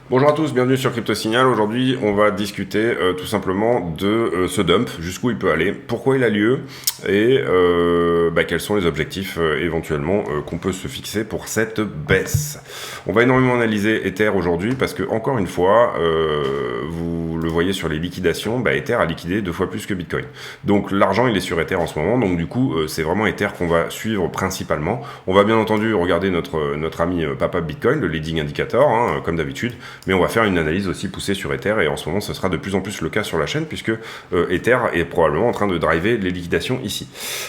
Bonjour à tous, bienvenue sur Crypto Signal. Aujourd'hui, on va discuter tout simplement de ce dump, jusqu'où il peut aller, pourquoi il a lieu et quels sont les objectifs éventuellement qu'on peut se fixer pour cette baisse. On va énormément analyser Ether aujourd'hui parce que, encore une fois, vous le voyez sur les liquidations, Ether a liquidé 2 fois plus que Bitcoin. Donc l'argent il est sur Ether en ce moment, donc du coup c'est vraiment Ether qu'on va suivre principalement. On va bien entendu regarder notre ami Papa Bitcoin, le leading indicator, comme d'habitude. Mais on va faire une analyse aussi poussée sur Ether et en ce moment ce sera de plus en plus le cas sur la chaîne puisque Ether est probablement en train de driver les liquidations ici.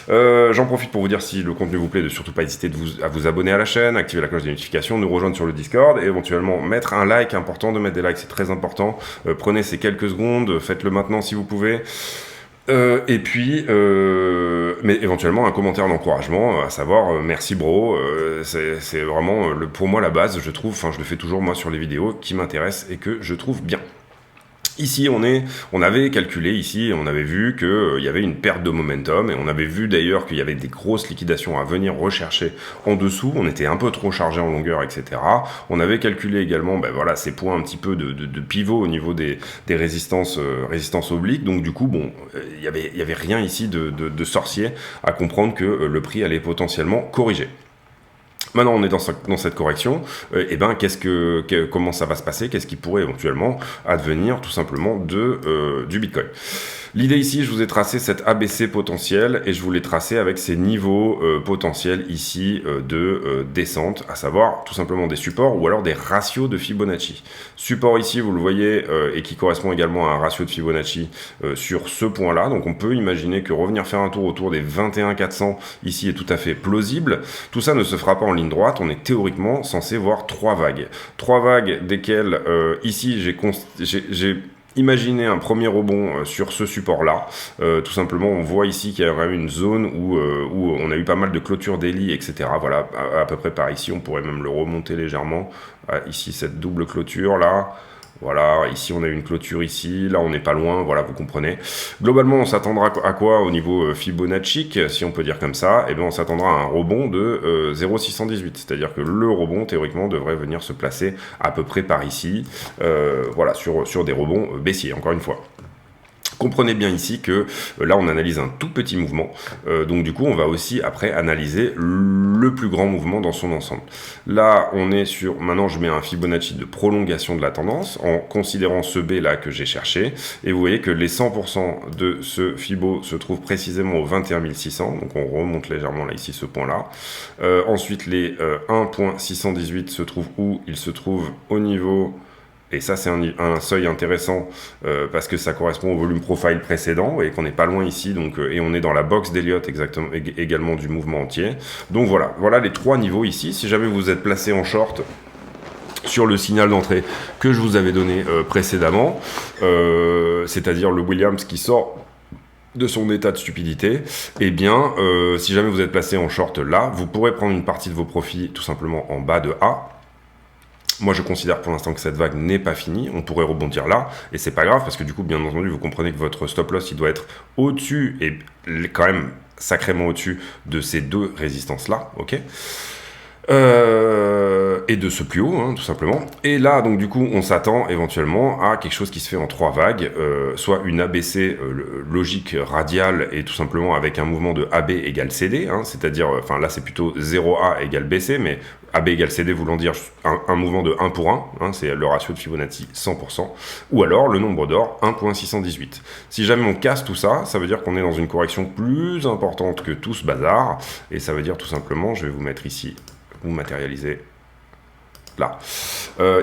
J'en profite pour vous dire, si le contenu vous plaît, de surtout pas hésiter à vous abonner à la chaîne, activer la cloche des notifications, nous rejoindre sur le Discord et éventuellement mettre un like. Important de mettre des likes, c'est très important. Prenez ces quelques secondes, faites-le maintenant si vous pouvez. Mais éventuellement un commentaire d'encouragement, à savoir merci bro, c'est vraiment pour moi la base, je trouve, je le fais toujours moi sur les vidéos qui m'intéressent et que je trouve bien. Ici, on avait calculé ici, on avait vu qu'il y avait une perte de momentum et on avait vu d'ailleurs qu'il y avait des grosses liquidations à venir rechercher en dessous. On était un peu trop chargé en longueur, etc. On avait calculé également, ces points un petit peu de pivot au niveau des résistances obliques. Donc du coup, il y avait rien ici de sorcier à comprendre que le prix allait potentiellement corriger. Maintenant, on est dans cette correction. Comment ça va se passer? Qu'est-ce qui pourrait éventuellement advenir tout simplement du Bitcoin? L'idée ici, je vous ai tracé cette ABC potentielle et je vous l'ai tracé avec ces niveaux potentiels ici de descente, à savoir tout simplement des supports ou alors des ratios de Fibonacci. Support ici, vous le voyez, et qui correspond également à un ratio de Fibonacci sur ce point-là. Donc on peut imaginer que revenir faire un tour autour des 21 400 ici est tout à fait plausible. Tout ça ne se fera pas en ligne droite, on est théoriquement censé voir 3 vagues. 3 vagues desquelles ici j'ai imaginez un premier rebond sur ce support-là. Tout simplement, on voit ici qu'il y a une zone où on a eu pas mal de clôtures daily, etc. Voilà, à peu près par ici. On pourrait même le remonter légèrement. Ici, cette double clôture-là. Voilà, ici on a une clôture ici, là on n'est pas loin, voilà, vous comprenez. Globalement, on s'attendra à quoi au niveau Fibonacci, si on peut dire comme ça? Eh bien, on s'attendra à un rebond de 0,618, c'est-à-dire que le rebond, théoriquement, devrait venir se placer à peu près par ici, voilà, sur des rebonds baissiers, encore une fois. Comprenez bien ici que là on analyse un tout petit mouvement, donc du coup on va aussi après analyser le plus grand mouvement dans son ensemble. Là on est sur, maintenant je mets un Fibonacci de prolongation de la tendance en considérant ce B là que j'ai cherché, et vous voyez que les 100% de ce Fibo se trouvent précisément au 21 600, donc on remonte légèrement là ici ce point là. Ensuite les 1.618 se trouvent où? Ils se trouvent au niveau... Et ça, c'est un seuil intéressant parce que ça correspond au volume profile précédent. Vous voyez qu'on n'est pas loin ici, donc, et on est dans la box d'Elliott également du mouvement entier. Donc voilà les 3 niveaux ici. Si jamais vous êtes placé en short sur le signal d'entrée que je vous avais donné précédemment, c'est-à-dire le Williams qui sort de son état de stupidité, si jamais vous êtes placé en short là, vous pourrez prendre une partie de vos profits tout simplement en bas de A. Moi, je considère pour l'instant que cette vague n'est pas finie. On pourrait rebondir là, et c'est pas grave parce que du coup, bien entendu, vous comprenez que votre stop loss, il doit être au-dessus et quand même sacrément au-dessus de ces 2 résistances-là, ok? Et de ce plus haut, tout simplement. Et là, donc du coup, on s'attend éventuellement à quelque chose qui se fait en 3 vagues, soit une ABC logique radiale et tout simplement avec un mouvement de AB égale CD, c'est-à-dire, là c'est plutôt 0A égale BC, mais AB égale CD voulant dire un mouvement de 1 pour 1, c'est le ratio de Fibonacci 100%, ou alors le nombre d'or 1.618. Si jamais on casse tout ça, ça veut dire qu'on est dans une correction plus importante que tout ce bazar, et ça veut dire tout simplement, je vais vous mettre ici, vous matérialisez là.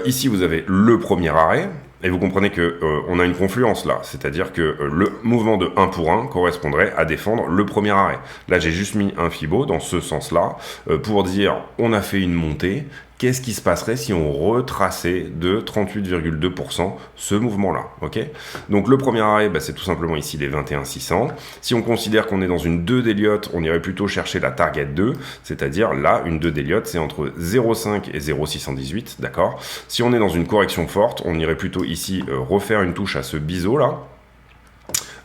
Ici, vous avez le premier arrêt, et vous comprenez que on a une confluence là, c'est-à-dire que le mouvement de 1 pour 1 correspondrait à défendre le premier arrêt. Là, j'ai juste mis un Fibo dans ce sens-là, pour dire on a fait une montée. Qu'est-ce qui se passerait si on retraçait de 38,2% ce mouvement-là, ok? Donc le premier arrêt, c'est tout simplement ici les 21 600. Si on considère qu'on est dans une 2 d'Elliott, on irait plutôt chercher la target 2, c'est-à-dire là, une 2 d'Elliott, c'est entre 0,5 et 0,618, d'accord? Si on est dans une correction forte, on irait plutôt ici refaire une touche à ce biseau-là,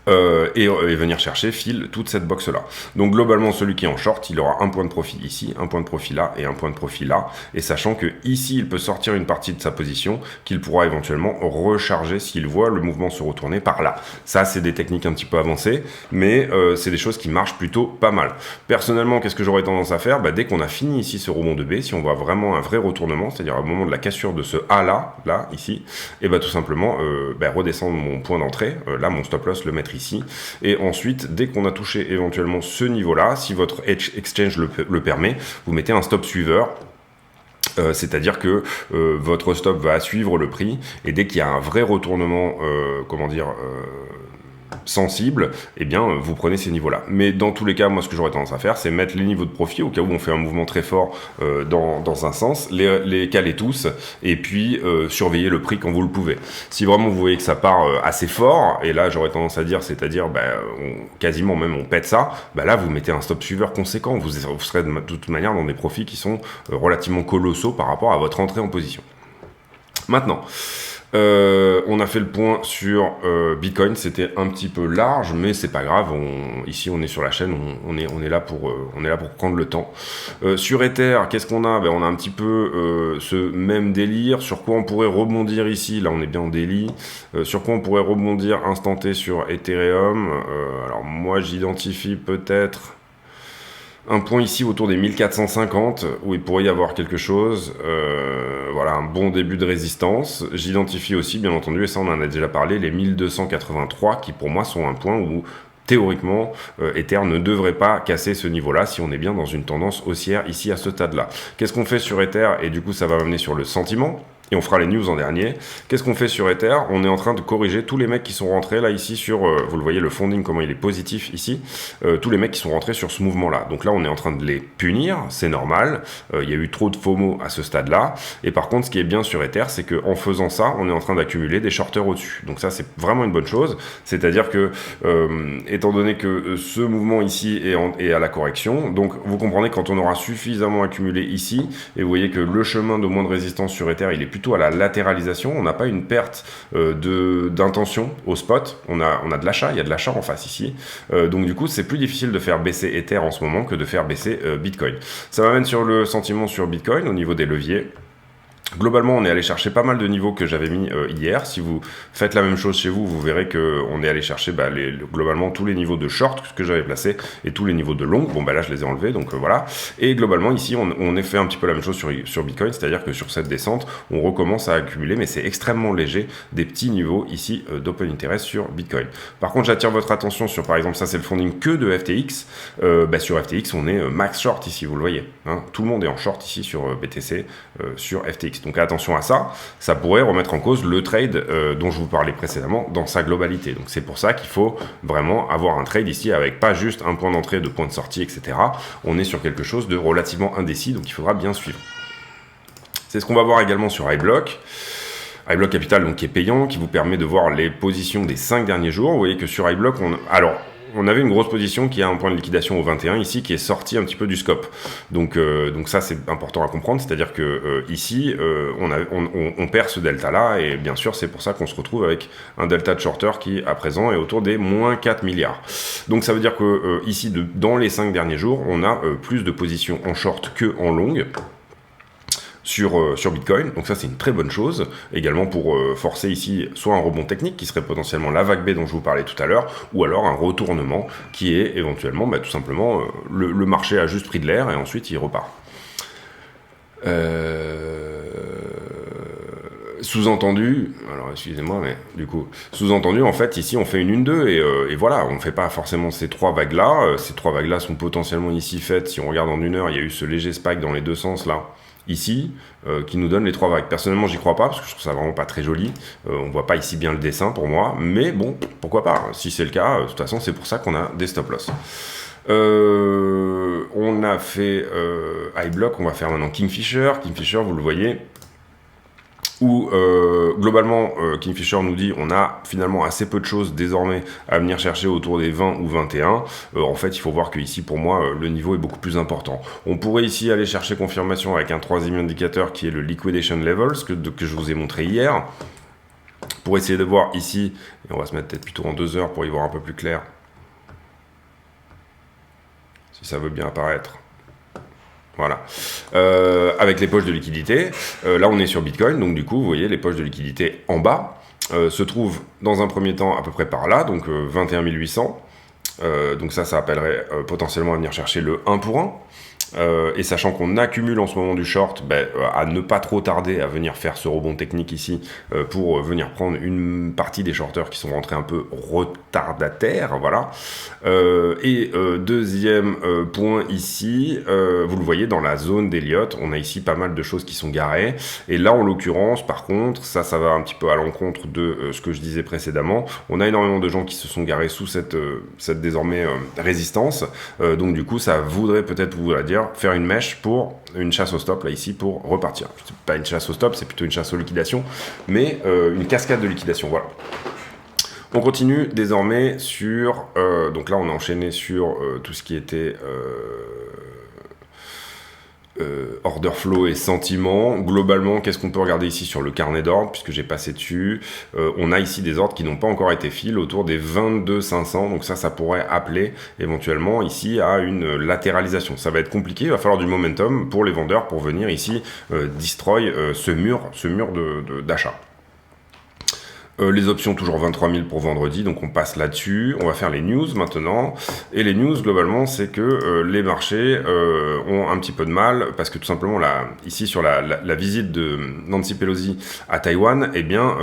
et venir chercher file toute cette box là. Donc globalement celui qui est en short il aura un point de profit ici, un point de profit là et un point de profit là, et sachant que ici il peut sortir une partie de sa position qu'il pourra éventuellement recharger s'il voit le mouvement se retourner par là. Ça c'est des techniques un petit peu avancées, mais c'est des choses qui marchent plutôt pas mal. Personnellement qu'est-ce que j'aurais tendance à faire? Dès qu'on a fini ici ce rebond de B, si on voit vraiment un vrai retournement, c'est-à-dire au moment de la cassure de ce A là ici, et tout simplement redescendre mon point d'entrée, là mon stop loss le mettre ici, et ensuite dès qu'on a touché éventuellement ce niveau là, si votre exchange le permet, vous mettez un stop suiveur. C'est-à-dire que votre stop va suivre le prix, et dès qu'il y a un vrai retournement sensible, eh bien vous prenez ces niveaux-là. Mais dans tous les cas, moi ce que j'aurais tendance à faire, c'est mettre les niveaux de profit au cas où on fait un mouvement très fort dans un sens, les caler tous, et puis surveiller le prix quand vous le pouvez. Si vraiment vous voyez que ça part assez fort, et là j'aurais tendance à dire, c'est-à-dire quasiment même on pète ça, là vous mettez un stop suiveur conséquent, vous serez de toute manière dans des profits qui sont relativement colossaux par rapport à votre entrée en position. Maintenant, on a fait le point sur Bitcoin, c'était un petit peu large, mais c'est pas grave. Ici, on est sur la chaîne, on est là pour prendre le temps. Sur Ether, qu'est-ce qu'on a? On a un petit peu ce même délire. Sur quoi on pourrait rebondir ici? Là, on est bien en daily. Sur quoi on pourrait rebondir instant T sur Ethereum? Alors moi, j'identifie peut-être un point ici autour des 1450 où il pourrait y avoir quelque chose, voilà, un bon début de résistance. J'identifie aussi bien entendu, et ça on en a déjà parlé, les 1283 qui pour moi sont un point où théoriquement Ether ne devrait pas casser ce niveau là si on est bien dans une tendance haussière ici à ce stade là. Qu'est-ce qu'on fait sur Ether? Et du coup ça va m'amener sur le sentiment. Et on fera les news en dernier. Qu'est-ce qu'on fait sur Ether? On est en train de corriger tous les mecs qui sont rentrés là ici sur, vous le voyez le funding comment il est positif ici, tous les mecs qui sont rentrés sur ce mouvement là. Donc là on est en train de les punir, c'est normal, il y a eu trop de FOMO à ce stade là, et par contre ce qui est bien sur Ether c'est qu'en faisant ça on est en train d'accumuler des shorters au-dessus. Donc ça c'est vraiment une bonne chose, c'est-à-dire que étant donné que ce mouvement ici est à la correction, donc vous comprenez quand on aura suffisamment accumulé ici, et vous voyez que le chemin de moins de résistance sur Ether il est plutôt à la latéralisation, on n'a pas une perte d'intention au spot, on a de l'achat, il y a de l'achat en face ici, donc du coup c'est plus difficile de faire baisser Ether en ce moment que de faire baisser Bitcoin. Ça m'amène sur le sentiment sur Bitcoin au niveau des leviers. Globalement, on est allé chercher pas mal de niveaux que j'avais mis hier. Si vous faites la même chose chez vous, vous verrez qu'on est allé chercher globalement tous les niveaux de short que j'avais placés et tous les niveaux de long. Bon, là, je les ai enlevés, donc voilà. Et globalement, ici, on a fait un petit peu la même chose sur Bitcoin, c'est-à-dire que sur cette descente, on recommence à accumuler, mais c'est extrêmement léger, des petits niveaux ici d'open interest sur Bitcoin. Par contre, j'attire votre attention sur, par exemple, ça, c'est le funding que de FTX. Sur FTX, on est max short ici, vous le voyez. Hein. Tout le monde est en short ici sur BTC, sur FTX. Donc attention à ça, ça pourrait remettre en cause le trade dont je vous parlais précédemment dans sa globalité. Donc c'est pour ça qu'il faut vraiment avoir un trade ici avec pas juste un point d'entrée, de point de sortie, etc. On est sur quelque chose de relativement indécis, donc il faudra bien suivre. C'est ce qu'on va voir également sur iBlock. iBlock Capital, donc qui est payant, qui vous permet de voir les positions des 5 derniers jours. Vous voyez que sur iBlock, on avait une grosse position qui a un point de liquidation au 21 ici qui est sorti un petit peu du scope. Donc ça c'est important à comprendre, c'est-à-dire que ici on perd ce delta là, et bien sûr c'est pour ça qu'on se retrouve avec un delta de shorter qui à présent est autour des moins 4 milliards. Donc ça veut dire que ici dans les 5 derniers jours on a plus de positions en short que en long sur Bitcoin, donc ça c'est une très bonne chose, également pour forcer ici soit un rebond technique qui serait potentiellement la vague B dont je vous parlais tout à l'heure, ou alors un retournement qui est éventuellement tout simplement le marché a juste pris de l'air et ensuite il repart. Sous-entendu, alors excusez-moi, mais du coup, sous-entendu, en fait, ici, on fait une 1-2, et voilà, on ne fait pas forcément ces 3 vagues-là. Ces 3 vagues-là sont potentiellement ici faites, si on regarde en 1 heure, il y a eu ce léger spike dans les deux sens, là, ici, qui nous donne les 3 vagues. Personnellement, j'y crois pas, parce que je trouve ça vraiment pas très joli. On voit pas ici bien le dessin, pour moi, mais bon, pourquoi pas. Si c'est le cas, de toute façon, c'est pour ça qu'on a des stop-loss. On a fait iBlock, on va faire maintenant Kingfisher. Kingfisher, vous le voyez, où globalement Kingfisher nous dit on a finalement assez peu de choses désormais à venir chercher autour des 20 ou 21. En fait il faut voir que ici pour moi le niveau est beaucoup plus important. On pourrait ici aller chercher confirmation avec un troisième indicateur qui est le liquidation levels que je vous ai montré hier. Pour essayer de voir ici, et on va se mettre peut-être plutôt en 2 heures pour y voir un peu plus clair, si ça veut bien apparaître. Voilà. Avec les poches de liquidité, là on est sur Bitcoin, donc du coup, vous voyez les poches de liquidité en bas se trouvent dans un premier temps à peu près par là, donc 21 800. Donc ça appellerait potentiellement à venir chercher le 1 pour 1. Et sachant qu'on accumule en ce moment du short, à ne pas trop tarder à venir faire ce rebond technique ici pour venir prendre une partie des shorters qui sont rentrés un peu retardataires, voilà. Deuxième point ici, vous le voyez dans la zone d'Elliott, on a ici pas mal de choses qui sont garées, et là en l'occurrence, par contre, ça va un petit peu à l'encontre de ce que je disais précédemment, on a énormément de gens qui se sont garés sous cette désormais résistance, donc du coup ça voudrait peut-être vous dire faire une mèche pour une chasse au stop là ici pour repartir. C'est pas une chasse au stop, c'est plutôt une chasse aux liquidations, mais une cascade de liquidation, voilà. On continue désormais sur, donc là on a enchaîné sur tout ce qui était order flow et sentiment. Globalement, qu'est-ce qu'on peut regarder ici sur le carnet d'ordre, puisque j'ai passé dessus, on a ici des ordres qui n'ont pas encore été fill autour des 22 500, donc ça pourrait appeler éventuellement ici à une latéralisation. Ça va être compliqué, il va falloir du momentum pour les vendeurs pour venir ici destroy ce mur d'achat. Les options toujours 23 000 pour vendredi, donc on passe là-dessus. On va faire les news maintenant. Et les news, globalement, c'est que les marchés ont un petit peu de mal, parce que tout simplement, là, ici, sur la visite de Nancy Pelosi à Taïwan, eh bien...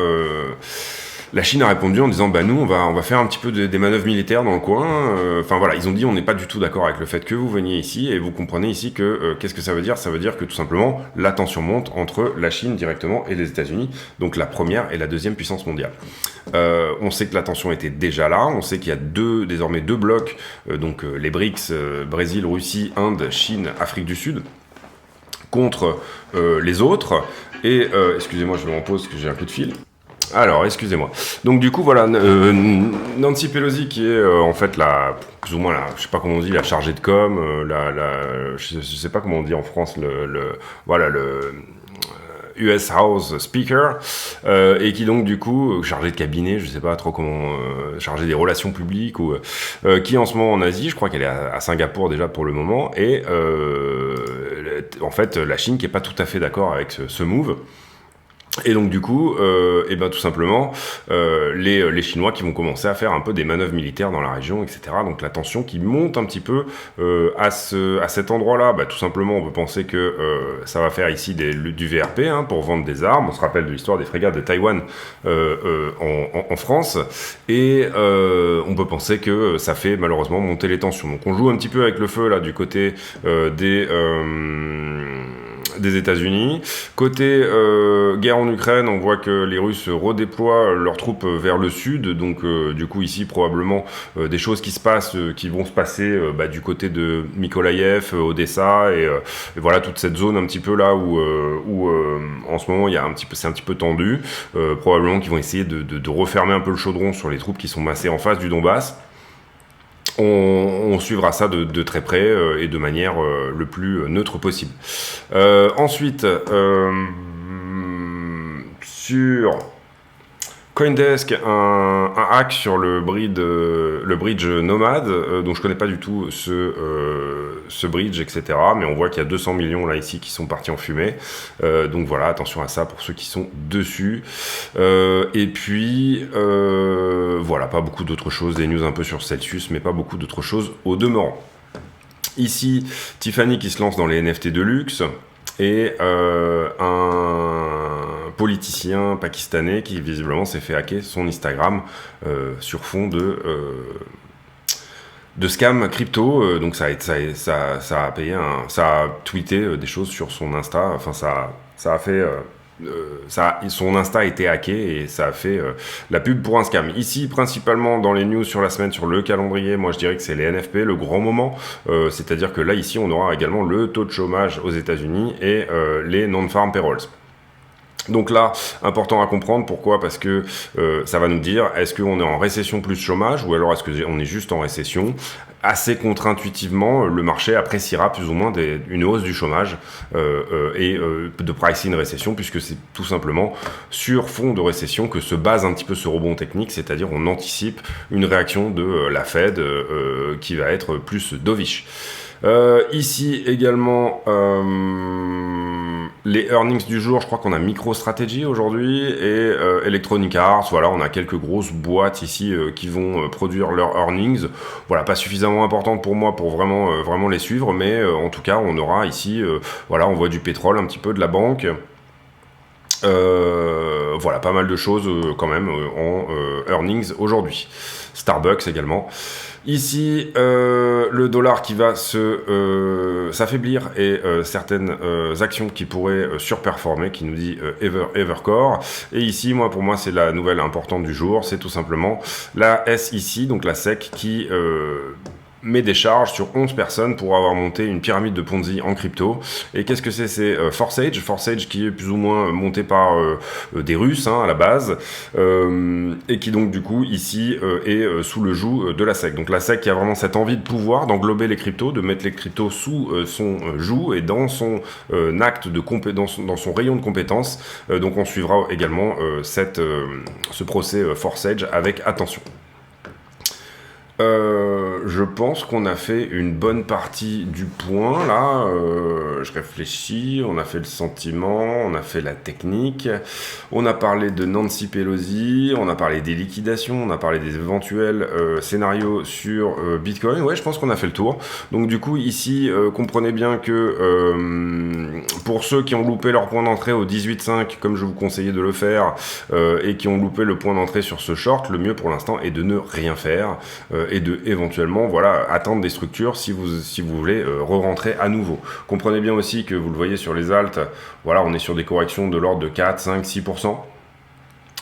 la Chine a répondu en disant nous on va faire un petit peu des manœuvres militaires dans le coin. Enfin voilà, ils ont dit on n'est pas du tout d'accord avec le fait que vous veniez ici, et vous comprenez ici que qu'est-ce que ça veut dire? Ça veut dire que tout simplement la tension monte entre la Chine directement et les États-Unis, donc la première et la deuxième puissance mondiale. On sait que la tension était déjà là, on sait qu'il y a désormais deux blocs, donc les BRICS, Brésil, Russie, Inde, Chine, Afrique du Sud, contre les autres. Et excusez-moi, je vais en pause parce que j'ai un coup de fil. Alors, excusez-moi. Donc du coup, voilà, Nancy Pelosi qui est en fait plus ou moins je sais pas comment on dit, la chargée de com, je sais pas comment on dit en France, le US House Speaker, et qui donc du coup chargé de cabinet, je sais pas trop comment, chargé des relations publiques, ou qui est en ce moment en Asie, je crois qu'elle est à Singapour déjà pour le moment, et en fait la Chine qui est pas tout à fait d'accord avec ce move. Et donc du coup, tout simplement, les Chinois qui vont commencer à faire un peu des manœuvres militaires dans la région, etc. Donc la tension qui monte un petit peu à cet endroit-là. Tout simplement, on peut penser que ça va faire ici du VRP pour vendre des armes. On se rappelle de l'histoire des frégates de Taïwan en France. Et on peut penser que ça fait malheureusement monter les tensions. Donc on joue un petit peu avec le feu là du côté des États-Unis. Côté guerre en Ukraine, on voit que les Russes redéploient leurs troupes vers le sud, donc du coup ici probablement des choses qui vont se passer du côté de Mykolaïev, Odessa, et voilà toute cette zone un petit peu là où en ce moment c'est un petit peu tendu, probablement qu'ils vont essayer de refermer un peu le chaudron sur les troupes qui sont massées en face du Donbass. On suivra ça de très près et de manière le plus neutre possible. Ensuite, sur Coindesk, un hack sur le bridge Nomad, dont je connais pas du tout ce bridge, etc. Mais on voit qu'il y a 200 millions là ici qui sont partis en fumée. Donc voilà, attention à ça pour ceux qui sont dessus. Et puis voilà, pas beaucoup d'autres choses, des news un peu sur Celsius, mais pas beaucoup d'autres choses au demeurant. Ici, Tiffany qui se lance dans les NFT de luxe, et un politicien pakistanais qui visiblement s'est fait hacker son Instagram sur fond de scam crypto. Donc ça a payé ça a tweeté des choses sur son Insta. Enfin ça a fait son Insta a été hacké et ça a fait la pub pour un scam. Ici, principalement dans les news sur la semaine, sur le calendrier, moi je dirais que c'est les NFP, le grand moment. C'est-à-dire que là, ici, on aura également le taux de chômage aux États-Unis et les non-farm payrolls. Donc là, important à comprendre, pourquoi? Parce que ça va nous dire, est-ce qu'on est en récession plus chômage, ou alors est-ce qu'on est juste en récession? Assez contre-intuitivement, le marché appréciera plus ou moins une hausse du chômage et de pricing récession, puisque c'est tout simplement sur fond de récession que se base un petit peu ce rebond technique, c'est-à-dire on anticipe une réaction de la Fed qui va être plus dovish. Ici également les earnings du jour, je crois qu'on a MicroStrategy aujourd'hui et Electronic Arts. Voilà, on a quelques grosses boîtes ici qui vont produire leurs earnings. Voilà, pas suffisamment importantes pour moi pour vraiment les suivre, mais en tout cas on aura ici, voilà, on voit du pétrole, un petit peu de la banque. Voilà, pas mal de choses quand même en earnings aujourd'hui. Starbucks également. Ici, le dollar qui va s'affaiblir et certaines actions qui pourraient surperformer, qui nous dit Evercore. Et ici, pour moi, c'est la nouvelle importante du jour, c'est tout simplement la SEC, donc la SEC, qui met des charges sur 11 personnes pour avoir monté une pyramide de Ponzi en crypto. Et qu'est-ce que c'est? C'est Forsage qui est plus ou moins monté par des Russes à la base, et qui donc du coup ici est sous le joug de la SEC. Donc la SEC qui a vraiment cette envie de pouvoir, d'englober les cryptos, de mettre les cryptos sous son joug et dans son acte de dans son rayon de compétences. Donc on suivra également ce procès Forsage avec attention. Je pense qu'on a fait une bonne partie du point là. Je réfléchis, on a fait le sentiment, on a fait la technique, on a parlé de Nancy Pelosi, on a parlé des liquidations, on a parlé des éventuels scénarios sur Bitcoin. Ouais, je pense qu'on a fait le tour. Donc du coup ici, comprenez bien que pour ceux qui ont loupé leur point d'entrée au 18,5, comme je vous conseillais de le faire, et qui ont loupé le point d'entrée sur ce short, le mieux pour l'instant est de ne rien faire et de éventuellement attendre des structures si vous voulez re-rentrer à nouveau. Comprenez bien aussi que vous le voyez sur les alts, voilà, on est sur des corrections de l'ordre de 4, 5, 6%.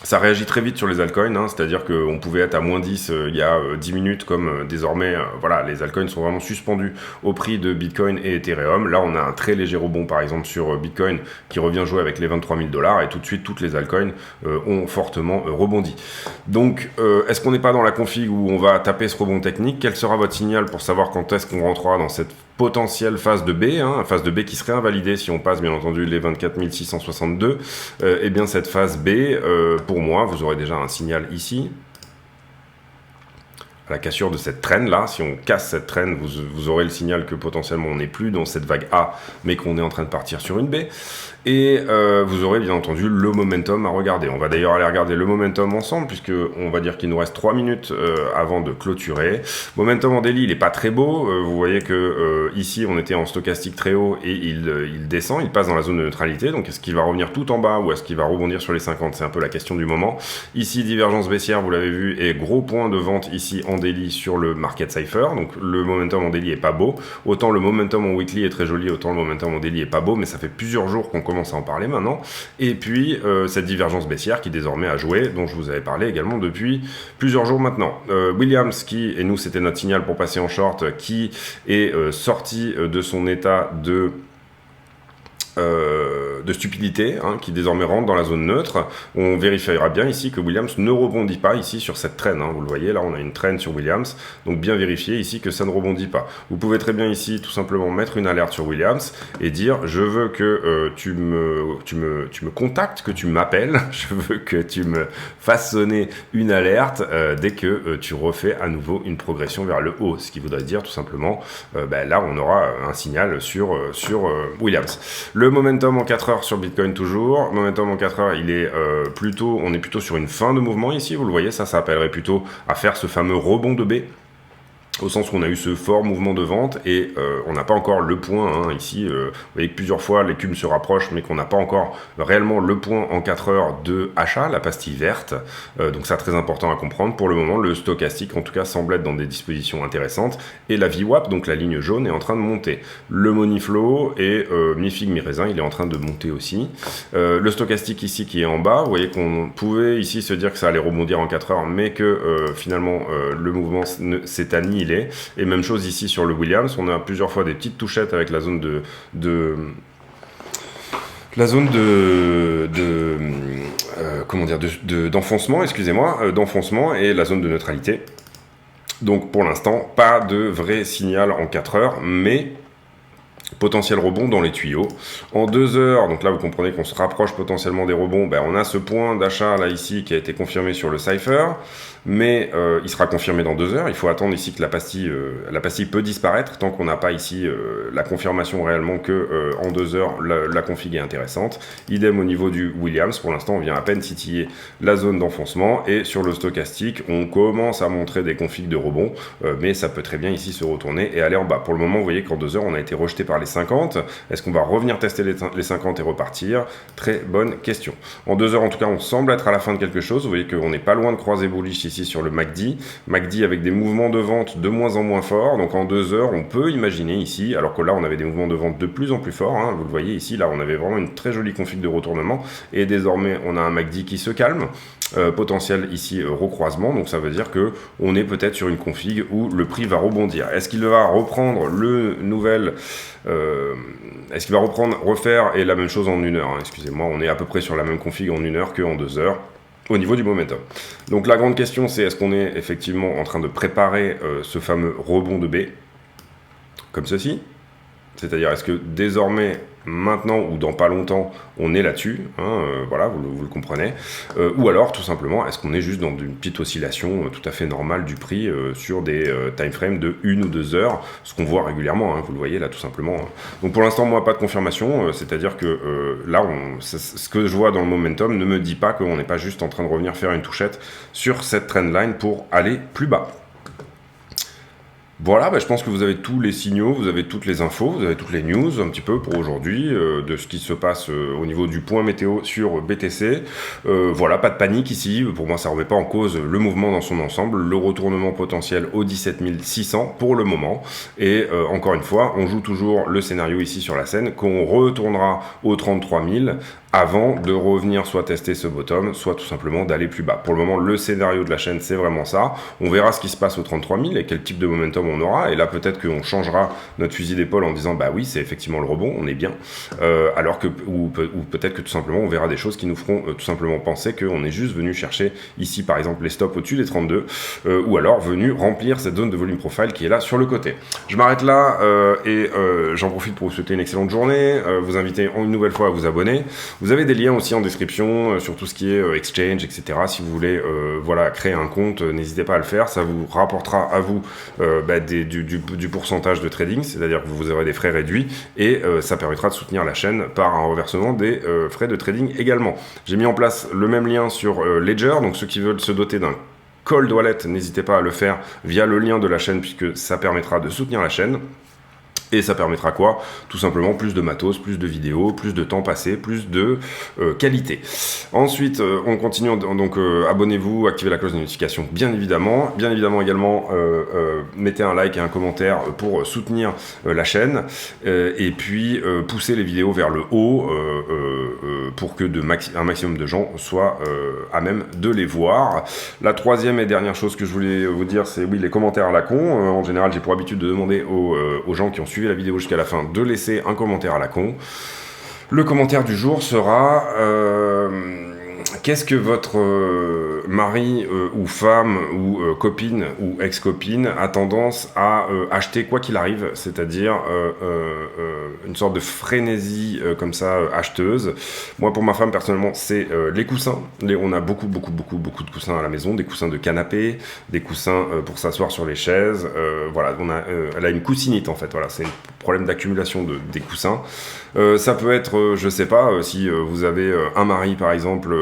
Ça réagit très vite sur les altcoins, c'est-à-dire qu'on pouvait être à moins 10 il y a 10 minutes, comme désormais, voilà, les altcoins sont vraiment suspendus au prix de Bitcoin et Ethereum. Là, on a un très léger rebond, par exemple, sur Bitcoin, qui revient jouer avec les 23 000 $, et tout de suite, toutes les altcoins ont fortement rebondi. Donc, est-ce qu'on n'est pas dans la config où on va taper ce rebond technique? Quel sera votre signal pour savoir quand est-ce qu'on rentrera dans cette potentielle phase de B, phase de B qui serait invalidée si on passe bien entendu les 24 662, et bien cette phase B, pour moi, vous aurez déjà un signal ici, à la cassure de cette traîne là. Si on casse cette traîne, vous aurez le signal que potentiellement on n'est plus dans cette vague A, mais qu'on est en train de partir sur une B. Et vous aurez bien entendu le momentum à regarder. On va d'ailleurs aller regarder le momentum ensemble, puisque on va dire qu'il nous reste 3 minutes avant de clôturer. Momentum en daily, il n'est pas très beau. Vous voyez que ici, on était en stochastique très haut et il descend, il passe dans la zone de neutralité. Donc est-ce qu'il va revenir tout en bas ou est-ce qu'il va rebondir sur les 50? C'est un peu la question du moment. Ici, divergence baissière, vous l'avez vu, et gros point de vente ici en daily sur le market cipher. Donc le momentum en daily est pas beau. Autant le momentum en weekly est très joli, autant le momentum en daily est pas beau, mais ça fait plusieurs jours qu'on commence à en parler maintenant. Et puis cette divergence baissière qui désormais a joué, dont je vous avais parlé également depuis plusieurs jours maintenant. Williams qui, et nous c'était notre signal pour passer en short, qui est sorti de son état de stupidité, qui désormais rentre dans la zone neutre. On vérifiera bien ici que Williams ne rebondit pas ici sur cette traîne, vous le voyez là, on a une traîne sur Williams, donc bien vérifier ici que ça ne rebondit pas. Vous pouvez très bien ici tout simplement mettre une alerte sur Williams et dire je veux que tu me contactes, que tu m'appelles, je veux que tu me fasses sonner une alerte dès que tu refais à nouveau une progression vers le haut, ce qui voudrait dire tout simplement là on aura un signal sur Williams. Le momentum en 4 heures sur Bitcoin toujours. Momentum en 4 heures, il est on est plutôt sur une fin de mouvement ici. Vous le voyez, ça appellerait plutôt à faire ce fameux rebond de B. Au sens où on a eu ce fort mouvement de vente et on n'a pas encore le point ici. Vous voyez que plusieurs fois l'écume se rapproche, mais qu'on n'a pas encore réellement le point en 4 heures de achat, la pastille verte. Donc ça, très important à comprendre. Pour le moment, le stochastique, en tout cas, semble être dans des dispositions intéressantes. Et la VWAP, donc la ligne jaune, est en train de monter. Le money flow et mi-figue, mi-raisin, il est en train de monter aussi. Le stochastique ici qui est en bas, vous voyez qu'on pouvait ici se dire que ça allait rebondir en 4 heures, mais que finalement le mouvement s'est annihilé. Et même chose ici sur le Williams, on a plusieurs fois des petites touchettes avec la zone la zone d'enfoncement, d'enfoncement et la zone de neutralité. Donc pour l'instant, pas de vrai signal en 4 heures, mais potentiel rebond dans les tuyaux. En 2 heures, donc là vous comprenez qu'on se rapproche potentiellement des rebonds, on a ce point d'achat là ici qui a été confirmé sur le Cypher, mais il sera confirmé dans 2 heures. Il faut attendre ici que la pastille peut disparaître tant qu'on n'a pas ici la confirmation réellement que en 2 heures la config est intéressante. Idem au niveau du Williams, pour l'instant on vient à peine titiller la zone d'enfoncement, et sur le stochastique on commence à montrer des configs de rebond, mais ça peut très bien ici se retourner et aller en bas. Pour le moment vous voyez qu'en 2 heures on a été rejeté par les 50. Est-ce qu'on va revenir tester les 50 et repartir? Très bonne question. En 2 heures en tout cas on semble être à la fin de quelque chose. Vous voyez qu'on n'est pas loin de croiser bullish ici sur le MACD avec des mouvements de vente de moins en moins forts. Donc en 2 heures on peut imaginer ici, alors que là on avait des mouvements de vente de plus en plus forts, vous le voyez ici, là on avait vraiment une très jolie config de retournement, et désormais on a un MACD qui se calme. Potentiel ici recroisement, donc ça veut dire que on est peut-être sur une config où le prix va rebondir. Est-ce qu'il va reprendre refaire et la même chose en 1 heure, excusez-moi, on est à peu près sur la même config en 1 heure qu'en 2 heures au niveau du momentum. Donc la grande question c'est, est-ce qu'on est effectivement en train de préparer ce fameux rebond de B comme ceci? C'est-à-dire, est-ce que désormais, maintenant ou dans pas longtemps, on est là-dessus, voilà, vous le comprenez, ou alors, tout simplement, est-ce qu'on est juste dans une petite oscillation tout à fait normale du prix sur des time frames de 1 ou 2 heures, ce qu'on voit régulièrement, vous le voyez là, tout simplement. Donc pour l'instant, moi, pas de confirmation, c'est-à-dire que là, ce que je vois dans le momentum ne me dit pas qu'on n'est pas juste en train de revenir faire une touchette sur cette trendline pour aller plus bas. Voilà, je pense que vous avez tous les signaux, vous avez toutes les infos, vous avez toutes les news un petit peu pour aujourd'hui de ce qui se passe au niveau du point météo sur BTC. Voilà, pas de panique ici, pour moi ça ne remet pas en cause le mouvement dans son ensemble, le retournement potentiel au 17 600 pour le moment. Et encore une fois, on joue toujours le scénario ici sur la scène qu'on retournera aux 33 000 avant de revenir soit tester ce bottom, soit tout simplement d'aller plus bas. Pour le moment, le scénario de la chaîne, c'est vraiment ça. On verra ce qui se passe aux 33 000 et quel type de momentum on aura. Et là, peut-être qu'on changera notre fusil d'épaule en disant, bah oui, c'est effectivement le rebond, on est bien. Ou peut-être que tout simplement, on verra des choses qui nous feront tout simplement penser qu'on est juste venu chercher ici, par exemple, les stops au-dessus des 32, ou alors venu remplir cette zone de volume profile qui est là sur le côté. Je m'arrête là et j'en profite pour vous souhaiter une excellente journée, vous inviter une nouvelle fois à vous abonner. Vous avez des liens aussi en description sur tout ce qui est exchange, etc. Si vous voulez créer un compte, n'hésitez pas à le faire. Ça vous rapportera à vous du pourcentage de trading, c'est-à-dire que vous aurez des frais réduits et ça permettra de soutenir la chaîne par un reversement des frais de trading également. J'ai mis en place le même lien sur Ledger, donc ceux qui veulent se doter d'un cold wallet, n'hésitez pas à le faire via le lien de la chaîne puisque ça permettra de soutenir la chaîne. Et ça permettra quoi? Tout simplement plus de matos, plus de vidéos, plus de temps passé, plus de qualité. Ensuite, on continue, donc abonnez-vous, activez la cloche de notification, bien évidemment. Bien évidemment également, mettez un like et un commentaire pour soutenir la chaîne. Et puis, poussez les vidéos vers le haut pour que un maximum de gens soient à même de les voir. La troisième et dernière chose que je voulais vous dire, c'est oui, les commentaires à la con. En général, j'ai pour habitude de demander aux gens qui ont suivi la vidéo jusqu'à la fin de laisser un commentaire à la con. Le commentaire du jour sera qu'est-ce que votre mari ou femme ou copine ou ex-copine a tendance à acheter quoi qu'il arrive, c'est-à-dire une sorte de frénésie comme ça acheteuse. Moi pour ma femme personnellement c'est les coussins. On a beaucoup de coussins à la maison, des coussins de canapé, des coussins pour s'asseoir sur les chaises. Voilà, elle a une coussinite en fait. Voilà, c'est un problème d'accumulation des coussins. Ça peut être, je sais pas, si vous avez un mari par exemple,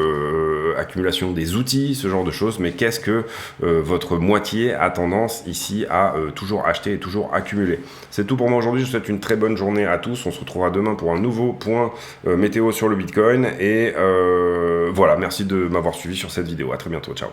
accumulation des outils, ce genre de choses, mais qu'est-ce que votre moitié a tendance ici à toujours acheter et toujours accumuler. C'est tout pour moi aujourd'hui, je vous souhaite une très bonne journée à tous, on se retrouvera demain pour un nouveau point météo sur le Bitcoin, et voilà, merci de m'avoir suivi sur cette vidéo, à très bientôt, ciao.